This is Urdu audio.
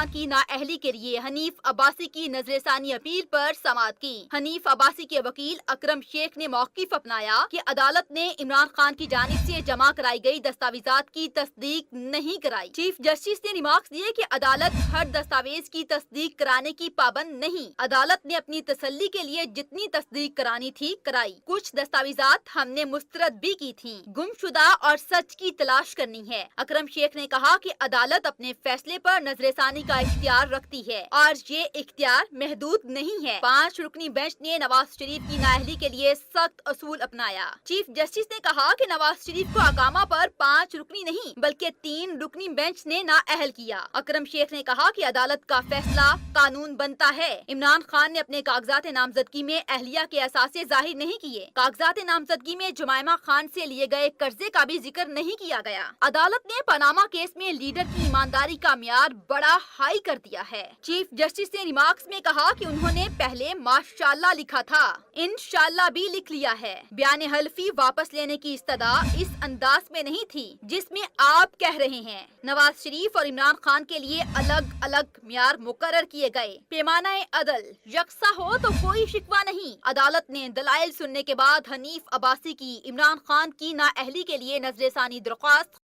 خان کی نااہلی کے لیے حنیف عباسی کی نظر ثانی اپیل پر سماعت کی۔ حنیف عباسی کے وکیل اکرم شیخ نے موقف اپنایا کہ عدالت نے عمران خان کی جانب سے جمع کرائی گئی دستاویزات کی تصدیق نہیں کرائی۔ چیف جسٹس نے ریمارکس دیے کہ عدالت ہر دستاویز کی تصدیق کرانے کی پابند نہیں۔ عدالت نے اپنی تسلی کے لیے جتنی تصدیق کرانی تھی کرائی۔ کچھ دستاویزات ہم نے مسترد بھی کی تھیں۔ گمشدہ اور سچ کی تلاش کرنی ہے۔ اکرم شیخ نے کہا کہ عدالت اپنے فیصلے پر نظر ثانی کا اختیار رکھتی ہے اور یہ اختیار محدود نہیں ہے۔ 5 رکنی بینچ نے نواز شریف کی نااہلی کے لیے سخت اصول اپنایا۔ چیف جسٹس نے کہا کہ نواز شریف کو اقامہ پر 5 رکنی نہیں بلکہ 3 رکنی بینچ نے نااہل کیا۔ اکرم شیخ نے کہا کہ عدالت کا فیصلہ قانون بنتا ہے۔ عمران خان نے اپنے کاغذات نامزدگی میں اہلیہ کے اثاثے ظاہر نہیں کیے۔ کاغذات نامزدگی میں جمائمہ خان سے لیے گئے قرضے کا بھی ذکر نہیں کیا گیا۔ عدالت نے پاناما کیس میں لیڈر کی ایمانداری کا معیار بڑا ہائی کر دیا ہے۔ چیف جسٹس نے ریمارکس میں کہا کہ انہوں نے پہلے ماشاءاللہ لکھا تھا، انشاءاللہ بھی لکھ لیا ہے۔ بیان حلفی واپس لینے کی استدعا اس انداز میں نہیں تھی جس میں آپ کہہ رہے ہیں۔ نواز شریف اور عمران خان کے لیے الگ الگ معیار مقرر کیے گئے۔ پیمانہ عدل یکساں ہو تو کوئی شکوہ نہیں۔ عدالت نے دلائل سننے کے بعد حنیف عباسی کی عمران خان کی نااہلی کے لیے نظر ثانی درخواست